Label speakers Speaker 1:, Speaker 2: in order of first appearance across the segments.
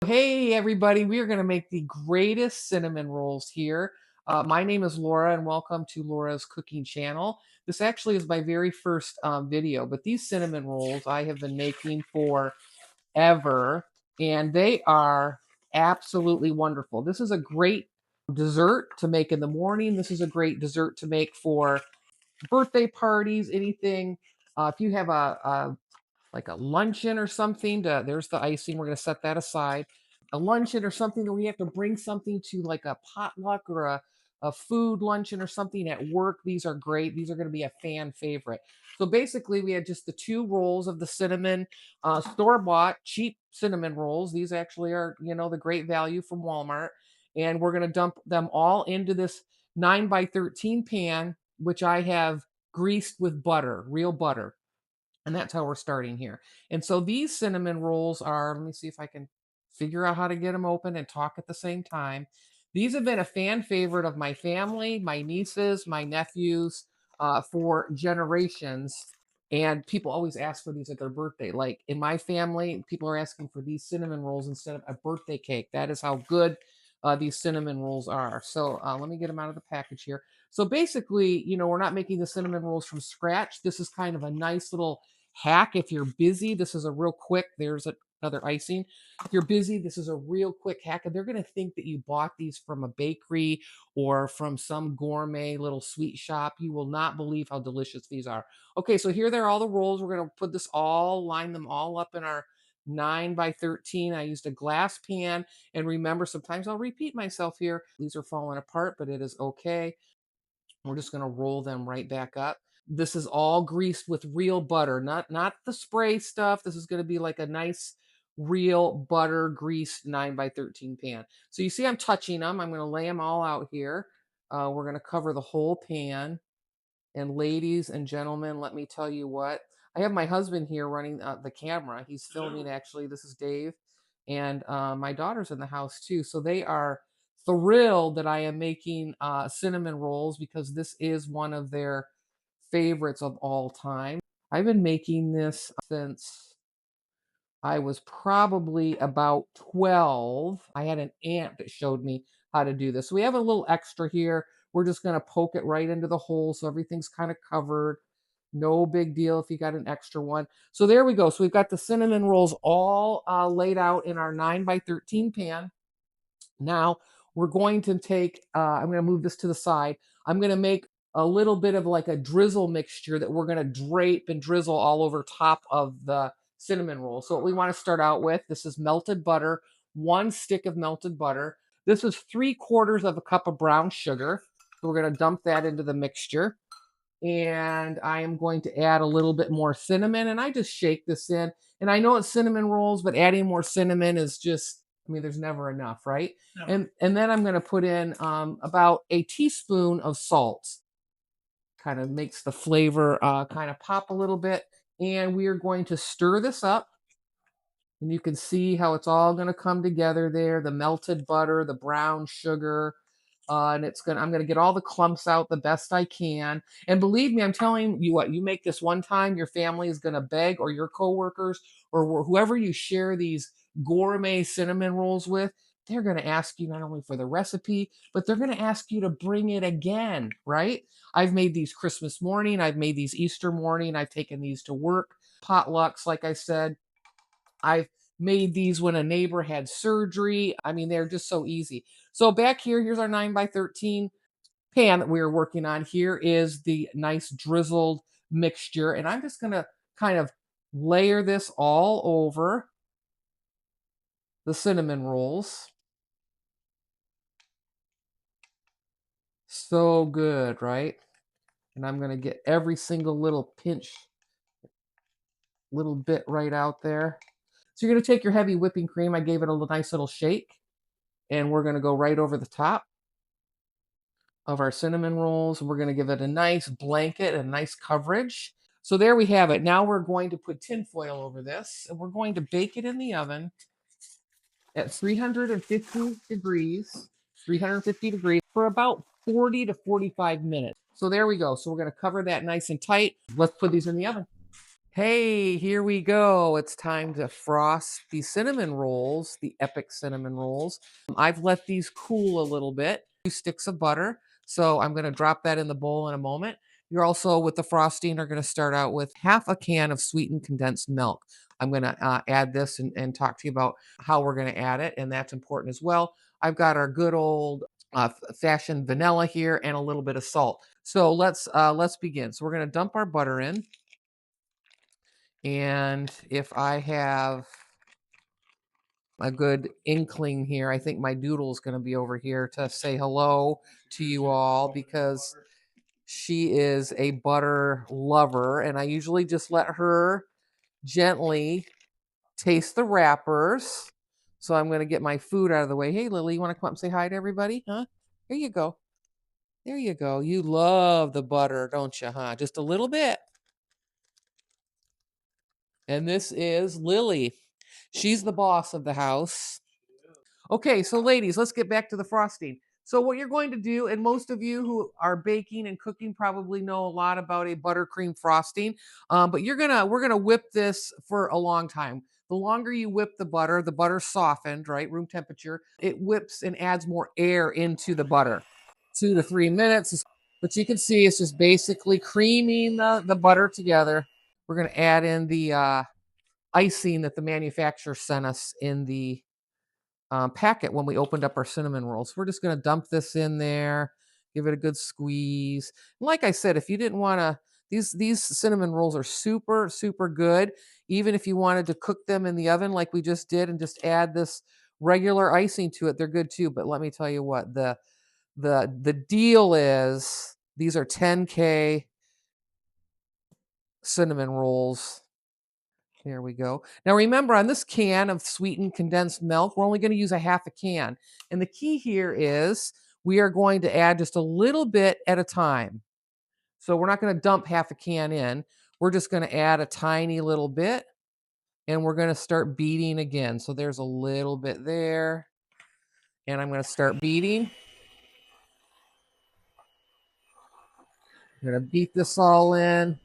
Speaker 1: Hey everybody, we are going to make the greatest cinnamon rolls here. My name is Laura and welcome to Laura's cooking channel. This actually is my very first video, but these cinnamon rolls I have been making forever and they are absolutely wonderful. This is a great dessert to make in the morning. This is a great dessert to make for birthday parties, anything. If you have like a luncheon or something there's the icing, we're going to set that aside. A luncheon or something that we have to bring something to, like a potluck or a food luncheon or something at work, these are great. These are going to be a fan favorite. So basically we had just the two rolls of the cinnamon, store-bought cheap cinnamon rolls. These actually are, the great value from Walmart, and we're going to dump them all into this 9 by 13 pan, which I have greased with butter, real butter. And that's how we're starting here. And so these cinnamon rolls are, let me see if I can figure out how to get them open and talk at the same time. These have been a fan favorite of my family, my nieces, my nephews, for generations. And people always ask for these at their birthday. Like in my family, people are asking for these cinnamon rolls instead of a birthday cake. That is how good these cinnamon rolls are. So let me get them out of the package here. So basically, we're not making the cinnamon rolls from scratch. This is kind of a nice little hack if you're busy. This is a real quick, there's another icing. If you're busy, this is a real quick hack, and they're going to think that you bought these from a bakery or from some gourmet little sweet shop. You will not believe how delicious these are. Okay, so here they're all the rolls. We're going to put this all, line them all up in our 9 by 13. I used a glass pan, and remember, sometimes I'll repeat myself here. These are falling apart, but it is okay. We're just going to roll them right back up. This is all greased with real butter, not the spray stuff. This is going to be like a nice real butter greased 9 by 13 pan. So you see I'm touching them. I'm going to lay them all out here. We're going to cover the whole pan. And ladies and gentlemen, let me tell you what. I have my husband here running the camera. He's filming, actually. This is Dave. And my daughter's in the house too. So they are thrilled that I am making cinnamon rolls because this is one of their favorites of all time. I've been making this since I was probably about 12. I had an aunt that showed me how to do this. So we have a little extra here. We're just going to poke it right into the hole so everything's kind of covered. No big deal if you got an extra one. So there we go. So we've got the cinnamon rolls all laid out in our 9 by 13 pan. Now we're going to take, I'm going to move this to the side. I'm going to make a little bit of like a drizzle mixture that we're going to drape and drizzle all over top of the cinnamon roll. So what we want to start out with, this is melted butter, 1 stick of melted butter. This is 3/4 of a cup of brown sugar. So we're going to dump that into the mixture. And I am going to add a little bit more cinnamon, and I just shake this in. And I know it's cinnamon rolls, but adding more cinnamon is just, I mean, there's never enough, right? No. And then I'm going to put in about a teaspoon of salt. Kind of makes the flavor kind of pop a little bit. And we are going to stir this up. And you can see how it's all going to come together there. The melted butter, the brown sugar, and I'm gonna get all the clumps out the best I can. And believe me, I'm telling you what, you make this one time, your family is gonna beg, or your coworkers, or whoever you share these gourmet cinnamon rolls with, they're gonna ask you not only for the recipe, but they're gonna ask you to bring it again, right? I've made these Christmas morning, I've made these Easter morning, I've taken these to work, potlucks, like I said. I've made these when a neighbor had surgery. I mean, they're just so easy. So back here, here's our 9 by 13 pan that we were working on. Here is the nice drizzled mixture. And I'm just going to kind of layer this all over the cinnamon rolls. So good, right? And I'm going to get every single little pinch, little bit right out there. So you're going to take your heavy whipping cream. I gave it a nice little shake. And we're going to go right over the top of our cinnamon rolls. We're going to give it a nice blanket, a nice coverage. So there we have it. Now we're going to put tin foil over this, and we're going to bake it in the oven at 350 degrees for about 40 to 45 minutes. So there we go. So we're going to cover that nice and tight. Let's put these in the oven. Hey, here we go. It's time to frost the cinnamon rolls, the epic cinnamon rolls. I've let these cool a little bit. 2 sticks of butter. So I'm going to drop that in the bowl in a moment. You're also, with the frosting, are going to start out with half a can of sweetened condensed milk. I'm going to add this and talk to you about how we're going to add it, and that's important as well. I've got our good old fashioned vanilla here and a little bit of salt. So let's begin. So we're going to dump our butter in. And if I have a good inkling here, I think my doodle is going to be over here to say hello to you all because she is a butter lover. And I usually just let her gently taste the wrappers. So I'm going to get my food out of the way. Hey, Lily, you want to come up and say hi to everybody? Huh? Here you go. There you go. You love the butter, don't you, huh? Just a little bit. And this is Lily. She's the boss of the house. Okay, so ladies, let's get back to the frosting. So what you're going to do, and most of you who are baking and cooking probably know a lot about a buttercream frosting, but we're gonna whip this for a long time. The longer you whip the butter softened, right, room temperature, it whips and adds more air into the butter. 2 to 3 minutes, but you can see it's just basically creaming the butter together. We're gonna add in the icing that the manufacturer sent us in the packet when we opened up our cinnamon rolls. We're just going to dump this in there, give it a good squeeze. And like I said, if you didn't want to, these cinnamon rolls are super super good. Even if you wanted to cook them in the oven like we just did and just add this regular icing to it, they're good too. But let me tell you what, the deal is these are 10K cinnamon rolls. There we go. Now remember, on this can of sweetened condensed milk, we're only going to use a half a can. And the key here is we are going to add just a little bit at a time. So we're not going to dump half a can in. We're just going to add a tiny little bit, and we're going to start beating again. So there's a little bit there, and I'm going to start beating. I'm going to beat this all in.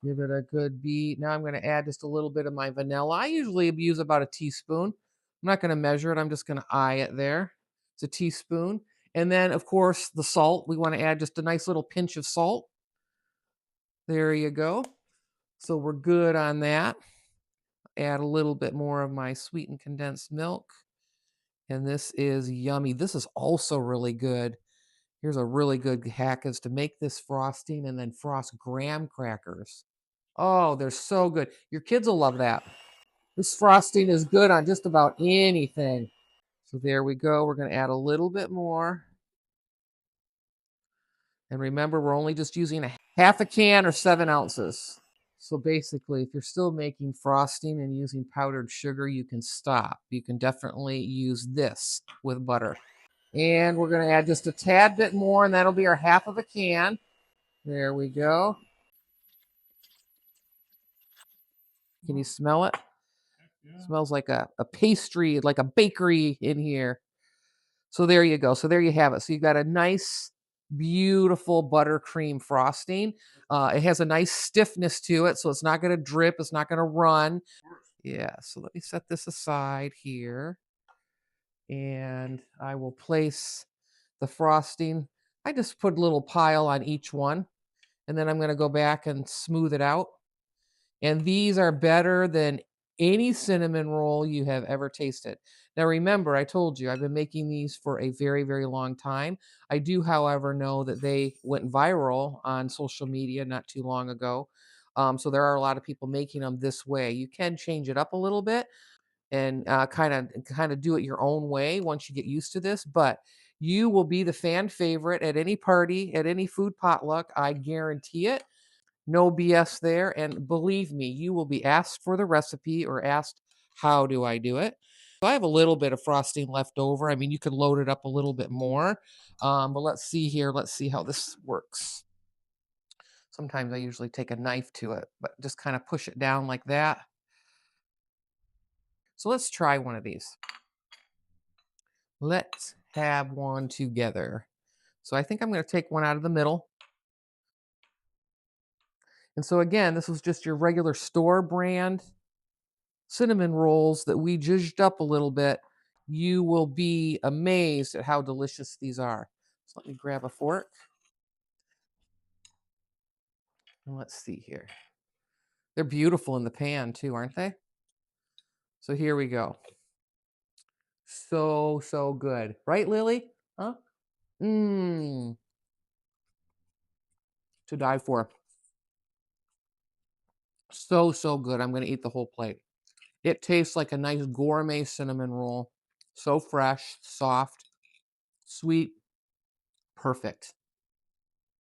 Speaker 1: Give it a good beat. Now I'm going to add just a little bit of my vanilla. I usually use about a teaspoon. I'm not going to measure it. I'm just going to eye it there. It's a teaspoon. And then, of course, the salt. We want to add just a nice little pinch of salt. There you go. So we're good on that. Add a little bit more of my sweetened condensed milk. And this is yummy. This is also really good. Here's a really good hack, is to make this frosting and then frost graham crackers. Oh, they're so good. Your kids will love that. This frosting is good on just about anything. So there we go. We're going to add a little bit more. And remember, we're only just using a half a can or 7 ounces. So basically, if you're still making frosting and using powdered sugar, you can stop. You can definitely use this with butter. And we're going to add just a tad bit more, and that'll be our half of a can. There we go. Can you smell it? Yeah. Smells like a pastry, like a bakery in here. So there you go. So there you have it. So you got a nice, beautiful buttercream frosting. It has a nice stiffness to it, so it's not going to drip. It's not going to run. Yeah. So let me set this aside here, and I will place the frosting. I just put a little pile on each one, and then I'm going to go back and smooth it out. And these are better than any cinnamon roll you have ever tasted. Now, remember, I told you I've been making these for a very, very long time. I do, however, know that they went viral on social media not too long ago. So there are a lot of people making them this way. You can change it up a little bit and kind of do it your own way once you get used to this. But you will be the fan favorite at any party, at any food potluck. I guarantee it. No BS there. And believe me, you will be asked for the recipe or asked, how do I do it? So I have a little bit of frosting left over. I mean, you could load it up a little bit more. But let's see here. Let's see how this works. Sometimes I usually take a knife to it, but just kind of push it down like that. So let's try one of these. Let's have one together. So I think I'm going to take one out of the middle. And so again, this was just your regular store brand cinnamon rolls that we zhuzhed up a little bit. You will be amazed at how delicious these are. So let me grab a fork. And let's see here. They're beautiful in the pan too, aren't they? So here we go. So, so good. Right, Lily? Huh? Mmm. To die for. So, so good. I'm going to eat the whole plate. It tastes like a nice gourmet cinnamon roll. So fresh, soft, sweet, perfect.